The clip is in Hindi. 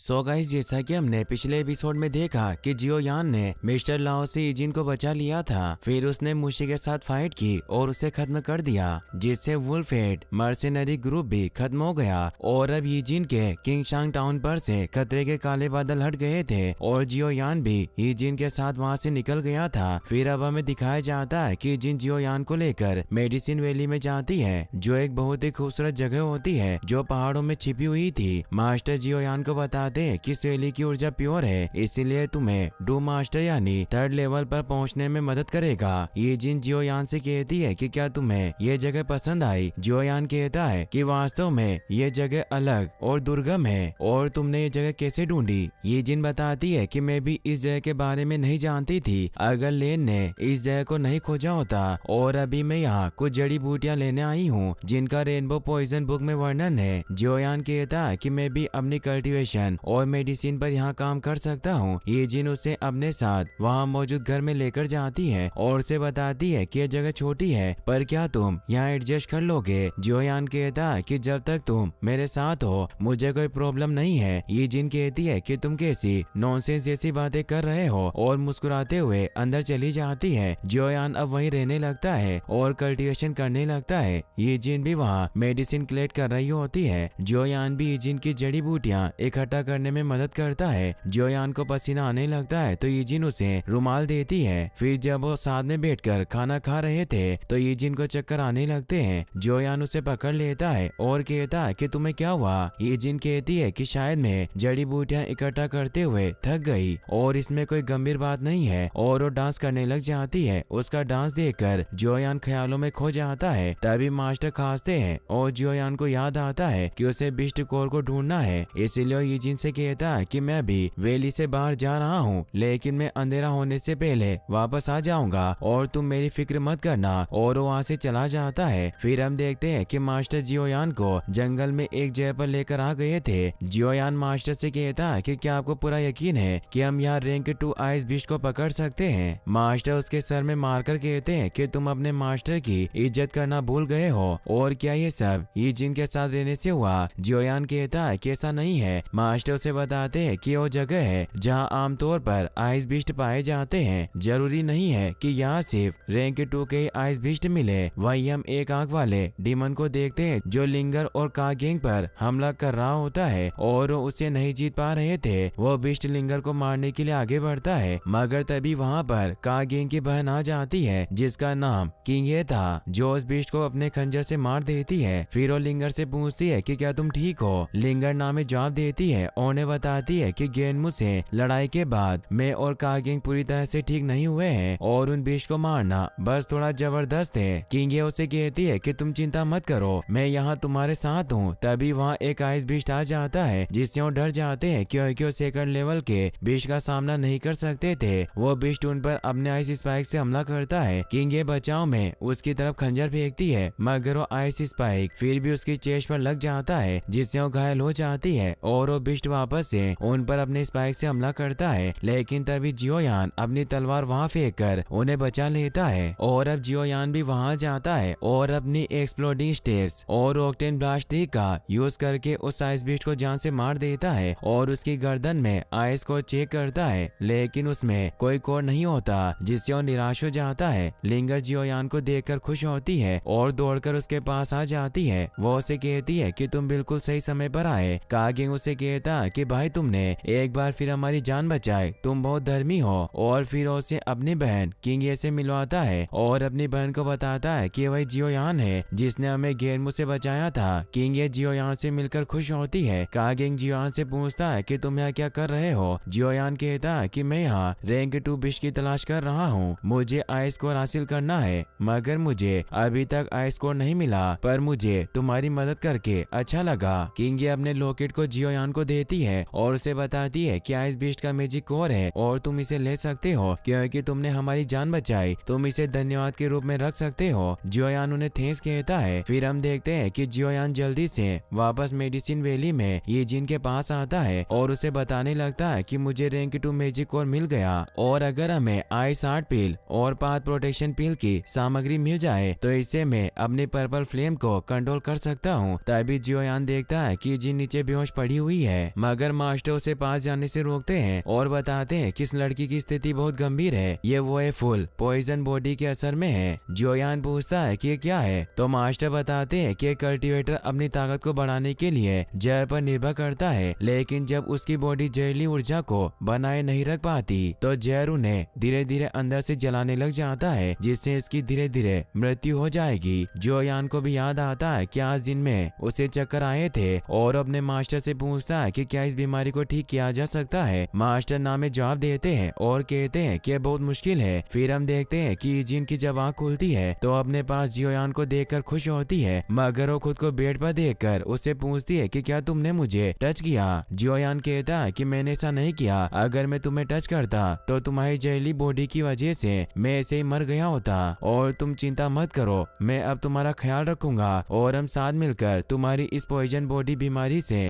सो गाइस, जैसा कि हमने पिछले एपिसोड में देखा कि जियो यान ने मिस्टर लाओ से इजिन को बचा लिया था। फिर उसने मुशी के साथ फाइट की और उसे खत्म कर दिया, जिससे वुल्फहेड मर्सेनरी ग्रुप भी खत्म हो गया। और अब इजिन के किंगशांग टाउन पर से खतरे के काले बादल हट गए थे और जियो यान भी इजिन के साथ वहां से निकल गया था। फिर अब हमें दिखाया जाता है कि इजिन जियो यान को लेकर मेडिसिन वैली में जाती है, जो एक बहुत ही खूबसूरत जगह होती है जो पहाड़ों में छिपी हुई थी। मास्टर जियो यान को बताते कि इस वैली की ऊर्जा प्योर है, इसीलिए तुम्हें डू मास्टर यानी थर्ड लेवल पर पहुंचने में मदद करेगा। ये जिन जियो यान से कहती है कि क्या तुम्हें ये जगह पसंद आई। जियो यान कहता है कि वास्तव में ये जगह अलग और दुर्गम है और तुमने ये जगह कैसे ढूंढी। ये जिन बताती है कि मैं भी इस जगह के बारे में नहीं जानती थी। अगर लेन ने इस जगह को नहीं खोजा होता और अभी मैं यहाँ कुछ जड़ी बूटियां लेने आई हूँ जिनका रेनबो पॉइजन बुक में वर्णन है। जियो यान कहता है कि मैं भी अपनी कल्टीवेशन और मेडिसिन पर यहाँ काम कर सकता हूँ। ये जिन उसे अपने साथ वहाँ मौजूद घर में लेकर जाती है और उसे बताती है कि यह जगह छोटी है, पर क्या तुम यहाँ एडजस्ट कर लोगे। जियो यान कहता है कि जब तक तुम मेरे साथ हो मुझे कोई प्रॉब्लम नहीं है। ये जिन कहती है कि तुम कैसी नॉनसेंस जैसी बातें कर रहे हो और मुस्कुराते हुए अंदर चली जाती है। जियो यान अब वहीं रहने लगता है और कल्टीवेशन करने लगता है। ये जिन भी वहाँ मेडिसिन कलेक्ट कर रही होती है। जियो यान भी ये जिन की जड़ी बूटियाँ इकट्ठा करने में मदद करता है। जियो यान को पसीना आने लगता है तो ये जिन उसे रुमाल देती है। फिर जब वो साथ में बैठकर खाना खा रहे थे तो ये जिन को चक्कर आने लगते हैं। जियो यान उसे पकड़ लेता है और कहता है कि तुम्हें क्या हुआ। ये जिन कहती है कि शायद मैं जड़ी बूटियां इकट्ठा करते हुए थक गई और इसमें कोई गंभीर बात नहीं है, और वो डांस करने लग जाती है। उसका डांस देखकर जियो यान ख्यालों में खो जाता है। तभी मास्टर खांसते हैं और जियो यान को याद आता है कि उसे बिस्ट कोर को ढूंढना है। इसीलिए ये जिन से कहता है कि मैं भी वैली से बाहर जा रहा हूँ, लेकिन मैं अंधेरा होने से पहले वापस आ जाऊंगा और तुम मेरी फिक्र मत करना। और वो वहाँ से चला जाता है। फिर हम देखते हैं कि मास्टर जियो यान को जंगल में एक जगह पर लेकर आ गए थे। जियो यान मास्टर से कहता है कि क्या आपको पूरा यकीन है कि हम यहाँ रैंक 2 आइस बिस्ट को पकड़ सकते हैं। मास्टर उसके सर में मारकर कहते हैं कि तुम अपने मास्टर की इज्जत करना भूल गए हो और क्या ये सब ये जिन के साथ रहने से हुआ। जियो यान कहता है कि ऐसा नहीं है। मास्टर उसे बताते हैं कि वो जगह है जहां आमतौर पर आइस बिस्ट पाए जाते हैं। जरूरी नहीं है कि यहाँ सिर्फ रैंक 2 के आइस बिस्ट मिले। वही हम एक आंख वाले डीमन को देखते हैं जो लिंगर और कागेंग पर हमला कर रहा होता है और वो उसे नहीं जीत पा रहे थे। वो बिस्ट लिंगर को मारने के लिए आगे बढ़ता है, मगर तभी वहाँ पर कागेंग की बहन आ जाती है जिसका नाम किंगे था, जो उस बिस्ट को अपने खंजर से मार देती है। फिर वो लिंगर से पूछती है कि क्या तुम ठीक हो। लिंगर नामे जवाब देती है और उन्हें बताती है कि गेनमू से लड़ाई के बाद मैं और कागेंग पूरी तरह से ठीक नहीं हुए हैं और उन बिस्ट को मारना बस थोड़ा जबरदस्त है। किंगे उसे कहती है कि तुम चिंता मत करो, मैं यहाँ तुम्हारे साथ हूँ। तभी वहाँ एक आइस बिस्ट आ जाता है जिससे वो डर जाते हैं क्योंकि वो सेकंड लेवल के बिस्ट का सामना नहीं कर सकते थे। वो बिस्ट उन पर अपने आइस स्पाइक से हमला करता है। किंगे बचाव में उसकी तरफ खंजर फेंकती है, मगर वो आइस स्पाइक फिर भी उसकी चेस्ट पर लग जाता है जिससे वो घायल हो जाती है और वो बिस्ट वापस से उन पर अपने स्पाइक से हमला करता है। लेकिन तभी जियो यान अपनी तलवार वहाँ फेंक कर उन्हें बचा लेता है और अब जियो यान भी वहाँ जाता है और अपनी एक्सप्लोडिंग स्टेप्स और ऑक्टेन ब्लास्ट का यूज करके उस आइस बिस्ट को जान से मार देता है और उसकी गर्दन में आइस को चेक करता है, लेकिन उसमें कोई कोर नहीं होता जिससे वो निराश हो जाता है। लिंगर जियो यान को देखकर खुश होती है और दौड़कर उसके पास आ जाती है। वो उसे कहती है कि तुम बिल्कुल सही समय पर आए। कागेंग उसे कहता है कि भाई तुमने एक बार फिर हमारी जान बचाई, तुम बहुत धर्मी हो। और फिर उसे अपनी बहन किंगे से मिलवाता है और अपनी बहन को बताता है कि वही जियो यान है जिसने हमें गेनमू से बचाया था। किंगे जियो यान से मिलकर खुश होती है। कागेंग जियो यान से पूछता है कि तुम यहाँ क्या कर रहे हो। जियो यान कहता है कि मैं यहाँ रैंक 2 बिस्ट की तलाश कर रहा हूँ, मुझे आइस स्कोर हासिल करना है, मगर मुझे अभी तक आइस स्कोर नहीं मिला, पर मुझे तुम्हारी मदद करके अच्छा लगा। किंगे अपने लॉकेट को जियो यान को देती है और उसे बताती है कि आइस बिस्ट का मैजिक कोर है और तुम इसे ले सकते हो क्योंकि तुमने हमारी जान बचाई, तुम इसे धन्यवाद के रूप में रख सकते हो। जियो यान उन्हें थैंक्स कहता है। फिर हम देखते हैं कि जियो यान जल्दी से वापस मेडिसिन वैली में ये जिन के पास आता है और उसे बताने लगता है कि मुझे रैंक 2 मैजिक कोर मिल गया और अगर हमें आइस आर्ट पिल और पाथ प्रोटेक्शन पिल की सामग्री मिल जाए तो इससे मैं अपनी पर्पल फ्लेम को कंट्रोल कर सकता हूँ। तभी जियो यान देखता है कि जिन नीचे बेहोश पड़ी हुई है मगर मास्टर उसे पास जाने से रोकते हैं और बताते हैं कि इस लड़की की स्थिति बहुत गंभीर है, ये वो है फुल पॉइजन बॉडी के असर में है। जियोयान पूछता है कि ये क्या है, तो मास्टर बताते हैं कि कल्टीवेटर अपनी ताकत को बढ़ाने के लिए जहर पर निर्भर करता है, लेकिन जब उसकी बॉडी जहरीली ऊर्जा को बनाए नहीं रख पाती तो जहर उन्हें धीरे धीरे अंदर से जलाने लग जाता है, जिससे इसकी धीरे धीरे मृत्यु हो जाएगी। जियोयान को भी याद आता है कि आज दिन में उसे चक्कर आए थे और अपने मास्टर से पूछता है कि क्या इस बीमारी को ठीक किया जा सकता है। मास्टर नामे जवाब देते हैं और कहते हैं कि बहुत मुश्किल है। फिर हम देखते हैं कि इजिन की जब आँख खुलती है तो अपने पास जियोयान को देखकर खुश होती है, मगर वो खुद को बेड पर देखकर उससे पूछती है कि क्या तुमने मुझे टच किया। जियोयान कहता है कि मैंने ऐसा नहीं किया, अगर मैं तुम्हें टच करता तो तुम्हारी जहरीली बॉडी की वजह से मैं ऐसे ही मर गया होता, और तुम चिंता मत करो, मैं अब तुम्हारा ख्याल रखूंगा और हम साथ मिलकर तुम्हारी इस पॉइजन बॉडी बीमारी से